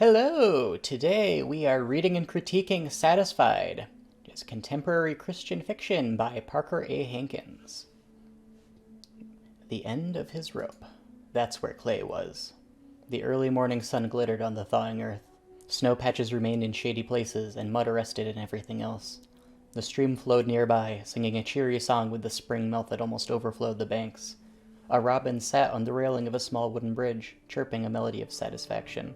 Hello! Today we are reading and critiquing Satisified. It's contemporary Christian fiction by Parker A. Hankins. The end of his rope. That's where Clay was. The early morning sun glittered on the thawing earth. Snow patches remained in shady places, and mud arrested in everything else. The stream flowed nearby, singing a cheery song with the spring melt that almost overflowed the banks. A robin sat on the railing of a small wooden bridge, chirping a melody of satisfaction.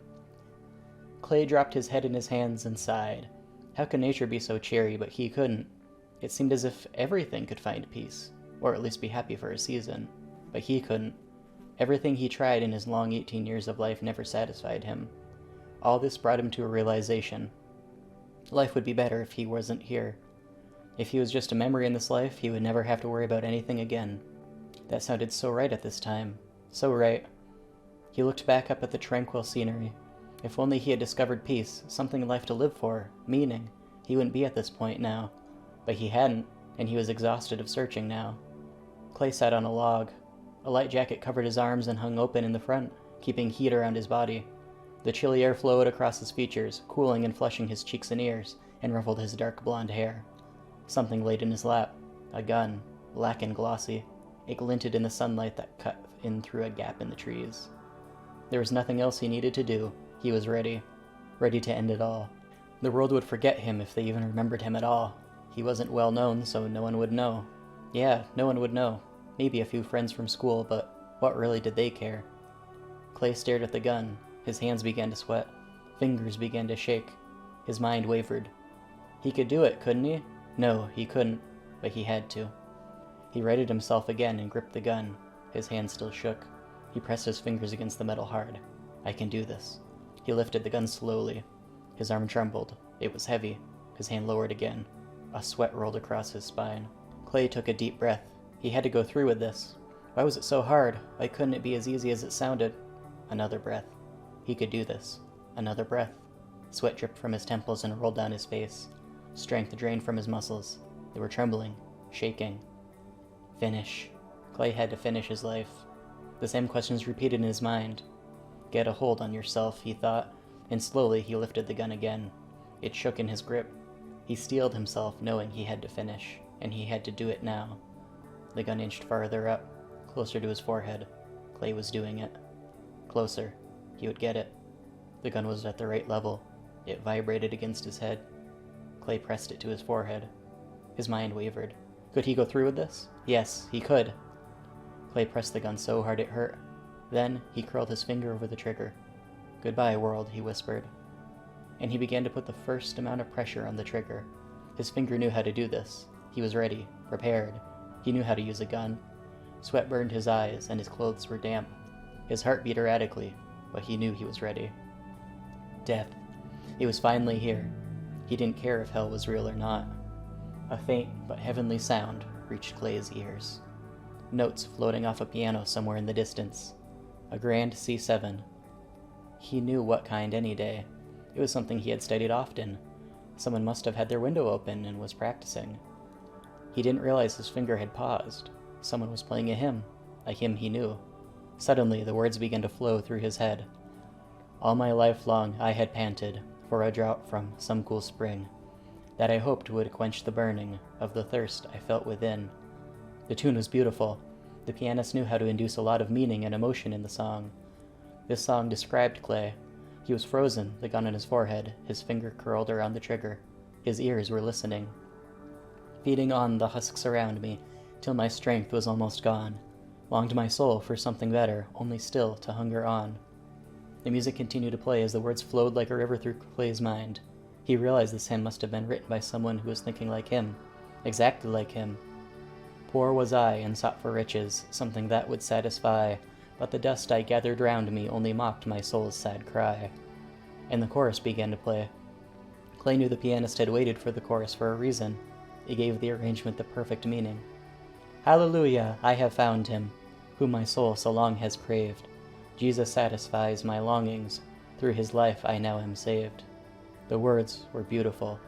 Clay dropped his head in his hands and sighed. How could nature be so cheery, but he couldn't? It seemed as if everything could find peace, or at least be happy for a season. But he couldn't. Everything he tried in his long 18 years of life never satisfied him. All this brought him to a realization. Life would be better if he wasn't here. If he was just a memory in this life, he would never have to worry about anything again. That sounded so right at this time. So right. He looked back up at the tranquil scenery. If only he had discovered peace, something in life to live for, meaning, he wouldn't be at this point now. But he hadn't, and he was exhausted of searching now. Clay sat on a log. A light jacket covered his arms and hung open in the front, keeping heat around his body. The chilly air flowed across his features, cooling and flushing his cheeks and ears, and ruffled his dark blonde hair. Something laid in his lap. A gun, black and glossy. It glinted in the sunlight that cut in through a gap in the trees. There was nothing else he needed to do. He was ready. Ready to end it all. The world would forget him if they even remembered him at all. He wasn't well known, so no one would know. Yeah, no one would know. Maybe a few friends from school, but what really did they care? Clay stared at the gun. His hands began to sweat. Fingers began to shake. His mind wavered. He could do it, couldn't he? No, he couldn't, but he had to. He righted himself again and gripped the gun. His hand still shook. He pressed his fingers against the metal hard. I can do this. He lifted the gun slowly. His arm trembled. It was heavy. His hand lowered again. A sweat rolled across his spine. Clay took a deep breath. He had to go through with this. Why was it so hard? Why couldn't it be as easy as it sounded? Another breath. He could do this. Another breath. Sweat dripped from his temples and rolled down his face. Strength drained from his muscles. They were trembling, shaking. Finish. Clay had to finish his life. The same questions repeated in his mind. Get a hold on yourself, he thought, and slowly he lifted the gun again. It shook in his grip. He steeled himself, knowing he had to finish, and he had to do it now. The gun inched farther up, closer to his forehead. Clay was doing it. Closer. He would get it. The gun was at the right level. It vibrated against his head. Clay pressed it to his forehead. His mind wavered. Could he go through with this? Yes, he could. Clay pressed the gun so hard it hurt. Then, he curled his finger over the trigger. Goodbye, world, he whispered. And he began to put the first amount of pressure on the trigger. His finger knew how to do this. He was ready, prepared. He knew how to use a gun. Sweat burned his eyes, and his clothes were damp. His heart beat erratically, but he knew he was ready. Death. It was finally here. He didn't care if hell was real or not. A faint but heavenly sound reached Clay's ears. Notes floating off a piano somewhere in the distance. A grand C7. He knew what kind any day. It was something he had studied often. Someone must have had their window open and was practicing. He didn't realize his finger had paused. Someone was playing a hymn he knew. Suddenly, the words began to flow through his head. All my life long I had panted for a draught from some cool spring, that I hoped would quench the burning of the thirst I felt within. The tune was beautiful. The pianist knew how to induce a lot of meaning and emotion in the song. This song described Clay. He was frozen, the gun on his forehead, his finger curled around the trigger. His ears were listening. Feeding on the husks around me, till my strength was almost gone. Longed my soul for something better, only still to hunger on. The music continued to play as the words flowed like a river through Clay's mind. He realized this hymn must have been written by someone who was thinking like him. Exactly like him. Poor was I, and sought for riches, something that would satisfy, but the dust I gathered round me only mocked my soul's sad cry. And the chorus began to play. Clay knew the pianist had waited for the chorus for a reason. It gave the arrangement the perfect meaning. Hallelujah, I have found him, whom my soul so long has craved. Jesus satisfies my longings, through his life I now am saved. The words were beautiful.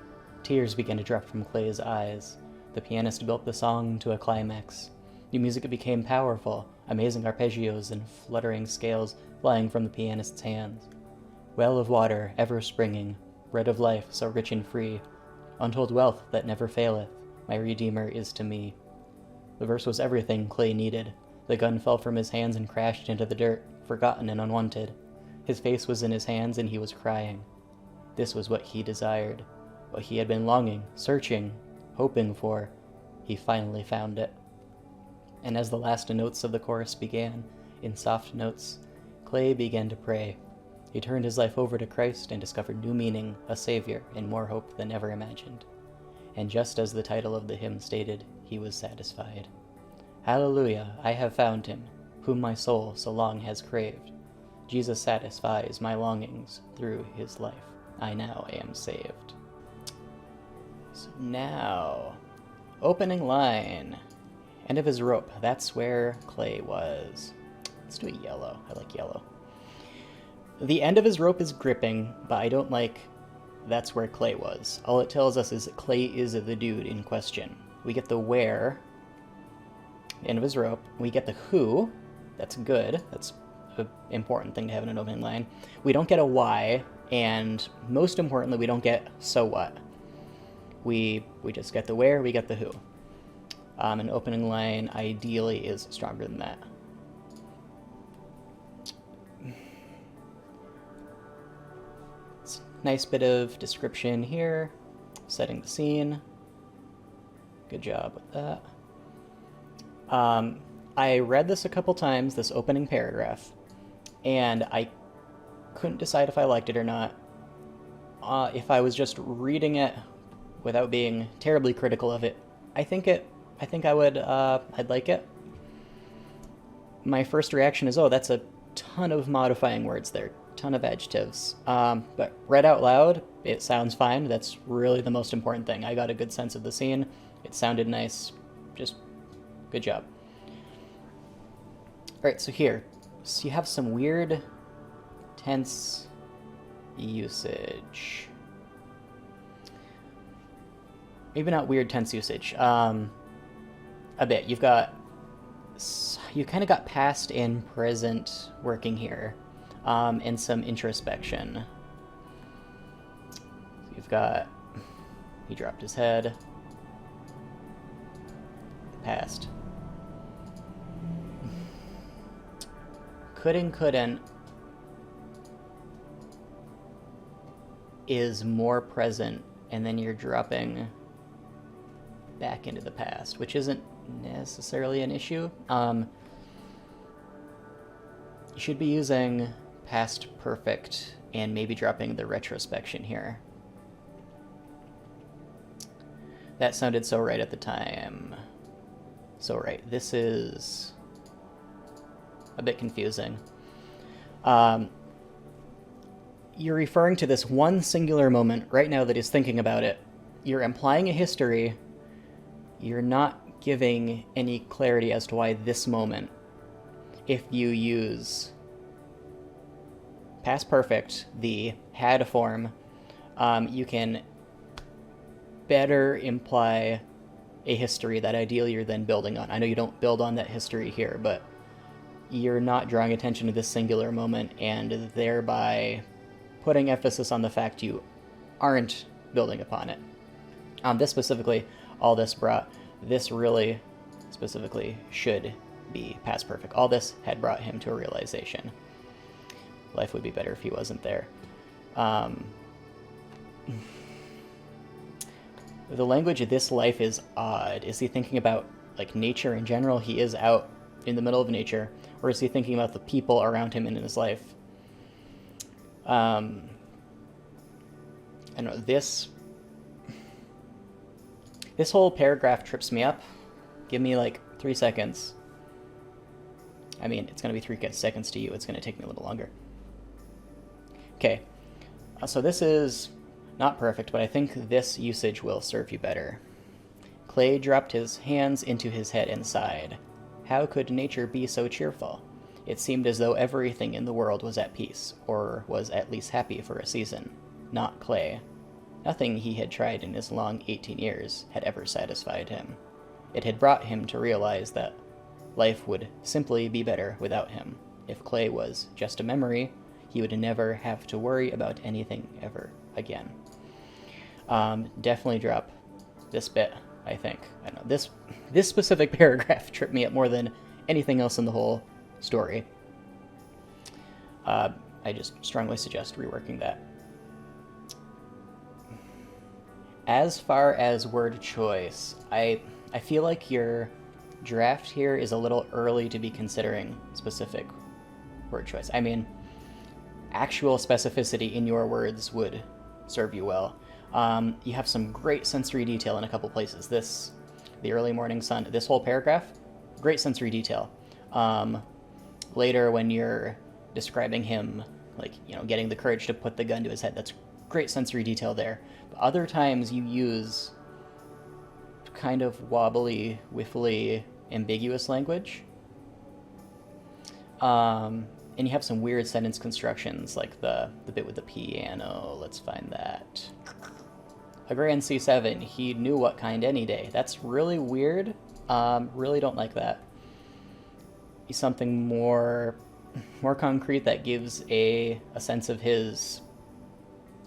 Tears began to drop from Clay's eyes. The pianist built the song to a climax. The music became powerful, amazing arpeggios and fluttering scales flying from the pianist's hands. Well of water, ever springing, bread of life, so rich and free, untold wealth that never faileth, my Redeemer is to me. The verse was everything Clay needed. The gun fell from his hands and crashed into the dirt, forgotten and unwanted. His face was in his hands and he was crying. This was what he desired, what he had been longing, searching, hoping for. He finally found it. And as the last notes of the chorus began, in soft notes, Clay began to pray. He turned his life over to Christ and discovered new meaning, a savior, and more hope than ever imagined. And just as the title of the hymn stated, he was satisfied. Hallelujah, I have found him, whom my soul so long has craved. Jesus satisfies my longings through his life. I now am saved. So now, opening line. End of his rope. That's where Clay was. Let's do a yellow. I like yellow. The end of his rope is gripping, but I don't like that's where Clay was. All it tells us is that Clay is the dude in question. We get the where, the end of his rope. We get the who. That's good. That's an important thing to have in an opening line. We don't get a why, and most importantly, we don't get so what. We just get the where, we get the who. An opening line ideally is stronger than that. It's a nice bit of description here, setting the scene. Good job with that. I read this a couple times, this opening paragraph, and I couldn't decide if I liked it or not. If I was just reading it without being terribly critical of it, I think I would, I'd like it. My first reaction is, oh, that's a ton of modifying words there, ton of adjectives. But read out loud, it sounds fine. That's really the most important thing. I got a good sense of the scene. It sounded nice. Just good job. All right, so here, so you have some weird tense usage. Maybe not weird tense usage. A bit. You kind of got past and present working here, and some introspection. You've got, he dropped his head. Past. Couldn't is more present, and then you're dropping back into the past, which isn't necessarily an issue. You should be using past perfect and maybe dropping the retrospection here. That sounded so right at the time. So right. This is a bit confusing. You're referring to this one singular moment right now that he's thinking about it. You're implying a history. You're not giving any clarity as to why this moment, if you use past perfect, the had form, you can better imply a history that ideally you're then building on. I know you don't build on that history here, but you're not drawing attention to this singular moment and thereby putting emphasis on the fact you aren't building upon it. This specifically, all this brought, this really specifically should be past perfect. All this had brought him to a realization. Life would be better if he wasn't there. The language of this life is odd. Is he thinking about like nature in general? He is out in the middle of nature, or is he thinking about the people around him in his life? I don't know, this whole paragraph trips me up. Give me like 3 seconds. I mean, it's going to be 3 seconds to you. It's going to take me a little longer. Okay, so this is not perfect, but I think this usage will serve you better. Clay dropped his hands into his head and sighed. How could nature be so cheerful? It seemed as though everything in the world was at peace, or was at least happy for a season. Not Clay. Nothing he had tried in his long 18 years had ever satisfied him. It had brought him to realize that life would simply be better without him. If Clay was just a memory, he would never have to worry about anything ever again. Definitely drop this bit, I think. I don't know, this specific paragraph tripped me up more than anything else in the whole story. I just strongly suggest reworking that. As far as word choice, I feel like your draft here is a little early to be considering specific word choice. I mean, actual specificity in your words would serve you well. You have some great sensory detail in a couple places. The early morning sun, this whole paragraph, great sensory detail. Later when you're describing him, like, getting the courage to put the gun to his head, that's great sensory detail there. But other times you use kind of wobbly, whiffly, ambiguous language. And you have some weird sentence constructions, like the bit with the piano. Let's find that. A grand C7, he knew what kind any day. That's really weird. Really don't like that. Something more concrete that gives a sense of his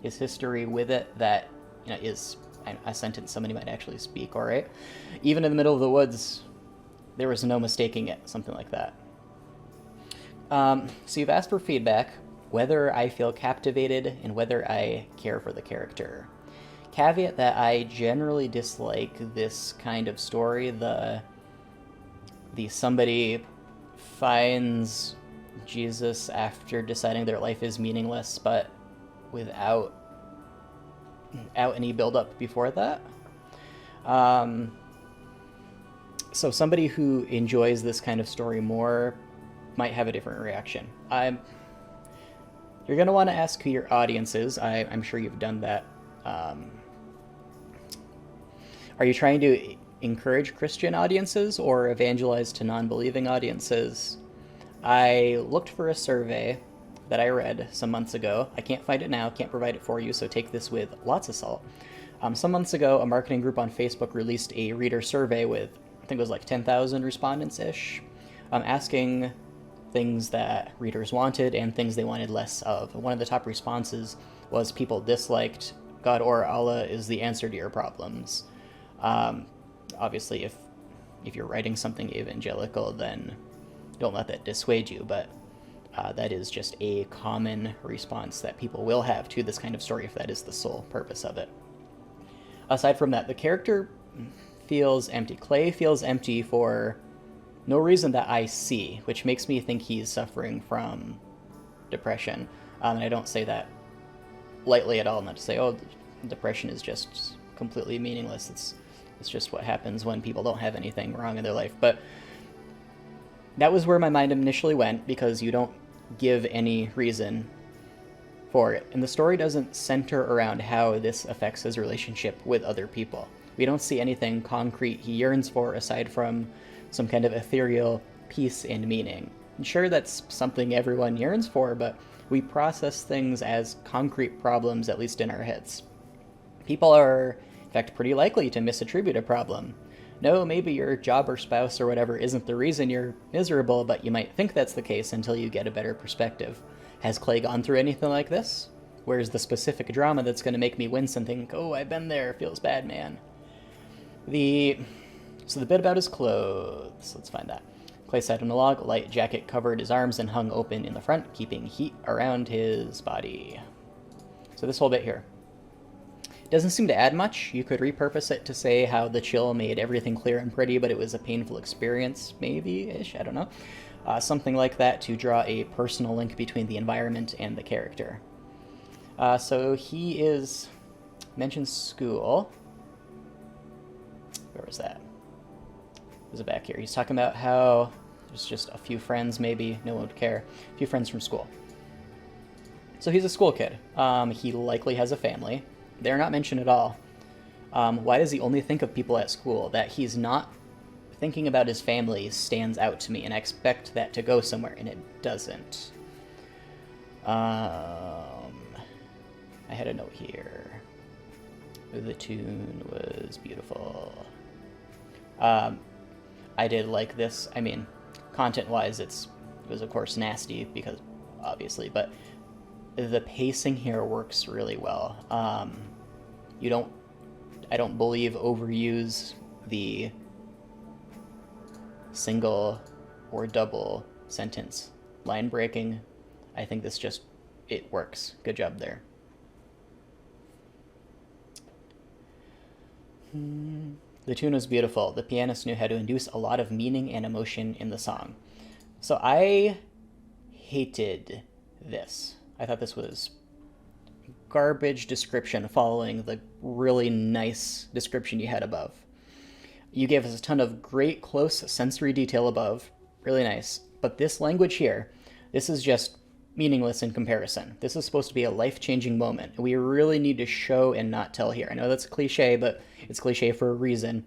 history with it, that is a sentence somebody might actually speak. All right, even in the middle of the woods, there was no mistaking it. Something like that. So you've asked for feedback, whether I feel captivated and whether I care for the character. Caveat that I generally dislike this kind of story, the somebody finds Jesus after deciding their life is meaningless, but without any build-up before that. So somebody who enjoys this kind of story more might have a different reaction. You're going to want to ask who your audience is. I'm sure you've done that. Are you trying to encourage Christian audiences or evangelize to non-believing audiences? I looked for a survey that I read some months ago. I can't find it now, can't provide it for you, so take this with lots of salt. Some months ago, a marketing group on Facebook released a reader survey with, I think it was like 10,000 respondents-ish, asking things that readers wanted and things they wanted less of. One of the top responses was people disliked God or Allah is the answer to your problems. Obviously, if you're writing something evangelical, then don't let that dissuade you, but that is just a common response that people will have to this kind of story if that is the sole purpose of it. Aside from that, the character feels empty. Clay feels empty for no reason that I see, which makes me think he's suffering from depression. And I don't say that lightly at all, not to say, oh, depression is just completely meaningless. It's just what happens when people don't have anything wrong in their life. But that was where my mind initially went, because you don't give any reason for it. And the story doesn't center around how this affects his relationship with other people. We don't see anything concrete he yearns for aside from some kind of ethereal peace and meaning. And sure, that's something everyone yearns for, but we process things as concrete problems, at least in our heads. People are, in fact, pretty likely to misattribute a problem. No, maybe your job or spouse or whatever isn't the reason you're miserable, but you might think that's the case until you get a better perspective. Has Clay gone through anything like this? Where's the specific drama that's going to make me wince and think, oh, I've been there, feels bad, man? So the bit about his clothes, let's find that. Clay sat on a log, a light jacket covered his arms and hung open in the front, keeping heat around his body. So this whole bit here doesn't seem to add much. You could repurpose it to say how the chill made everything clear and pretty, but it was a painful experience, maybe-ish, I don't know. Something like that to draw a personal link between the environment and the character. So he mentions school. Where was that? Was it back here? He's talking about how there's just a few friends, maybe, no one would care. A few friends from school. So he's a school kid. He likely has a family. They're not mentioned at all. Why does he only think of people at school? That he's not thinking about his family stands out to me, and I expect that to go somewhere, and it doesn't. I had a note here. The tune was beautiful. I did like this. I mean, content-wise, it was, of course, nasty, because, obviously, but the pacing here works really well. I don't believe overuse the single or double sentence line breaking. I think this just, it works. Good job there. The tune was beautiful. The pianist knew how to induce a lot of meaning and emotion in the song. So I hated this. I thought this was garbage description following the really nice description you had above. You gave us a ton of great close sensory detail above. Really nice. But this language here, this is just meaningless in comparison. This is supposed to be a life-changing moment. We really need to show and not tell here. I know that's a cliche, but it's cliche for a reason.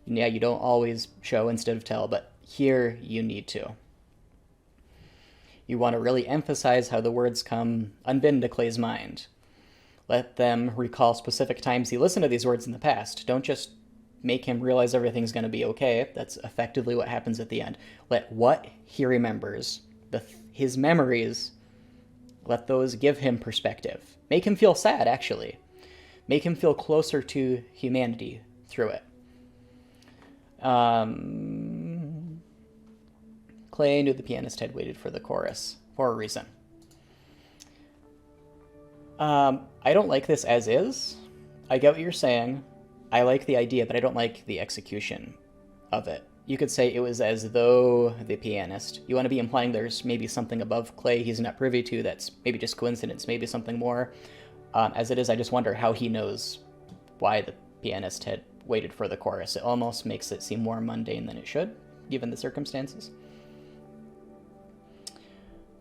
Yeah, you don't always show instead of tell, but here you need to. You want to really emphasize how the words come unbidden to Clay's mind. Let them recall specific times he listened to these words in the past. Don't just make him realize everything's going to be okay. That's effectively what happens at the end. Let what he remembers, his memories, let those give him perspective. Make him feel sad, actually. Make him feel closer to humanity through it. Clay knew the pianist had waited for the chorus for a reason. I don't like this as is. I get what you're saying. I like the idea, but I don't like the execution of it. You could say it was as though the pianist. You want to be implying there's maybe something above Clay he's not privy to that's maybe just coincidence, maybe something more. As it is, I just wonder how he knows why the pianist had waited for the chorus. It almost makes it seem more mundane than it should, given the circumstances.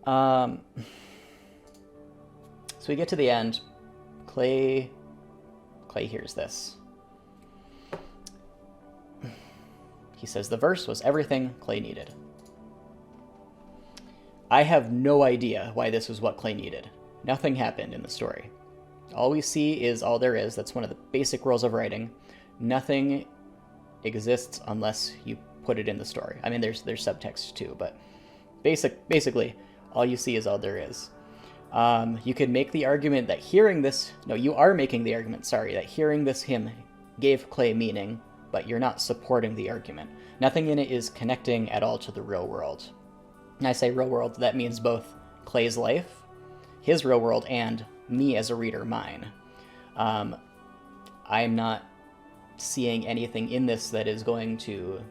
So we get to the end. Clay hears this. He says the verse was everything Clay needed. I have no idea why this was what Clay needed. Nothing happened in the story. All we see is all there is. That's one of the basic rules of writing. Nothing exists unless you put it in the story. I mean, there's subtext too, but basically, all you see is all there is. You could make the argument that hearing this... No, you are making the argument, sorry, that hearing this hymn gave Clay meaning, but you're not supporting the argument. Nothing in it is connecting at all to the real world. And I say real world, that means both Clay's life, his real world, and me as a reader, mine. I'm not seeing anything in this that is going to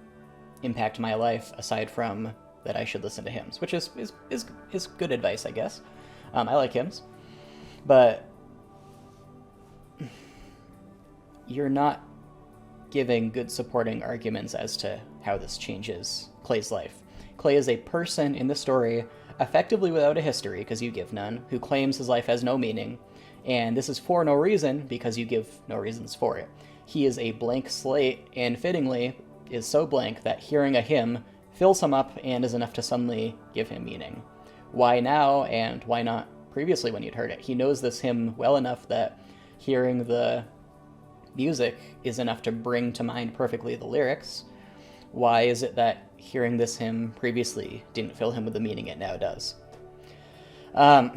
impact my life aside from that I should listen to hymns, which is good advice, I guess. I like hymns, but you're not giving good supporting arguments as to how this changes Clay's life. Clay is a person in the story, effectively without a history, because you give none, who claims his life has no meaning, and this is for no reason, because you give no reasons for it. He is a blank slate, and fittingly is so blank that hearing a hymn fills him up and is enough to suddenly give him meaning. Why now, and why not previously when you'd heard it? He knows this hymn well enough that hearing the music is enough to bring to mind perfectly the lyrics. Why is it that hearing this hymn previously didn't fill him with the meaning it now does? So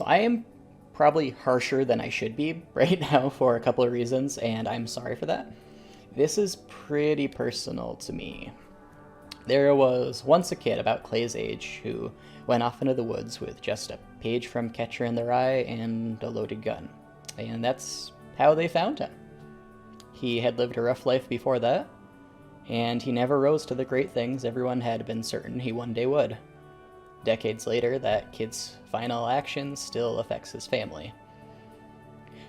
I am probably harsher than I should be right now for a couple of reasons, and I'm sorry for that. This is pretty personal to me. There was once a kid about Clay's age who went off into the woods with just a page from Catcher in the Rye and a loaded gun. And that's how they found him. He had lived a rough life before that, and he never rose to the great things everyone had been certain he one day would. Decades later, that kid's final action still affects his family.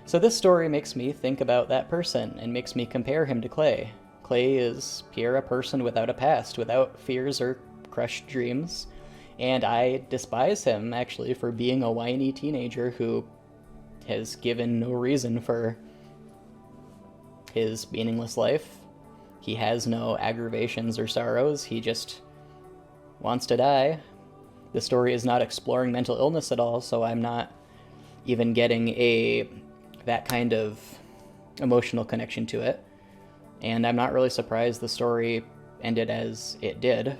So this story makes me think about that person and makes me compare him to Clay. Clay is pure a person without a past, without fears or crushed dreams, and I despise him, actually, for being a whiny teenager who has given no reason for his meaningless life. He has no aggravations or sorrows, he just wants to die. The story is not exploring mental illness at all, so I'm not even getting that kind of emotional connection to it. And I'm not really surprised the story ended as it did.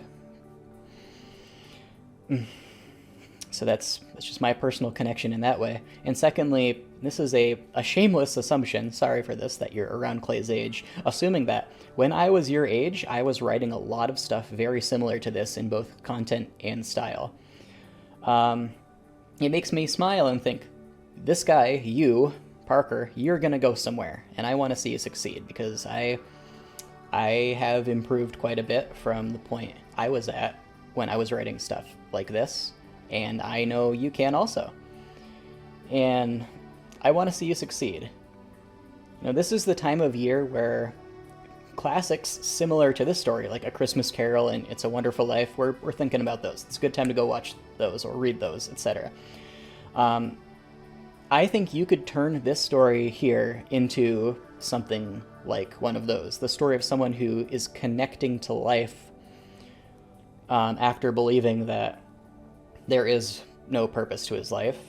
So that's just my personal connection in that way. And secondly, this is a shameless assumption, sorry for this, that you're around Clay's age, assuming that when I was your age, I was writing a lot of stuff very similar to this in both content and style. It makes me smile and think, this guy, you, Parker, you're gonna go somewhere, and I want to see you succeed, because I have improved quite a bit from the point I was at when I was writing stuff like this, and I know you can also. And I want to see you succeed. You know, this is the time of year where classics similar to this story, like A Christmas Carol and It's a Wonderful Life, we're thinking about those. It's a good time to go watch those or read those, etc. I think you could turn this story here into something like one of those. The story of someone who is connecting to life after believing that there is no purpose to his life,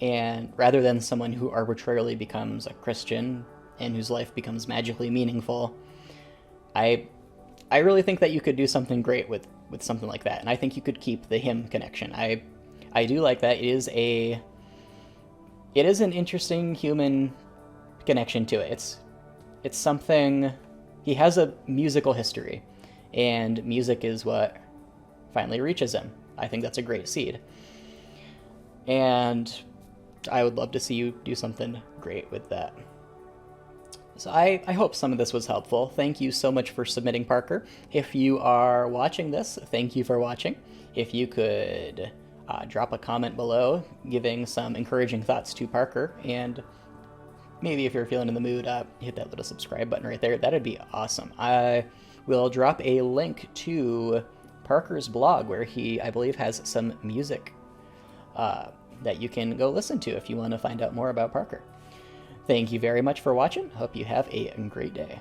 and rather than someone who arbitrarily becomes a Christian and whose life becomes magically meaningful. I really think that you could do something great with something like that, and I think you could keep the him connection. I do like that. It is an interesting human connection to it. It's something. He has a musical history, and music is what finally reaches him. I think that's a great seed. And I would love to see you do something great with that. So I hope some of this was helpful. Thank you so much for submitting, Parker. If you are watching this, thank you for watching. If you could drop a comment below giving some encouraging thoughts to Parker, and maybe if you're feeling in the mood, hit that little subscribe button right there. That'd be awesome. I will drop a link to Parker's blog where he, I believe, has some music that you can go listen to if you want to find out more about Parker. Thank you very much for watching. Hope you have a great day.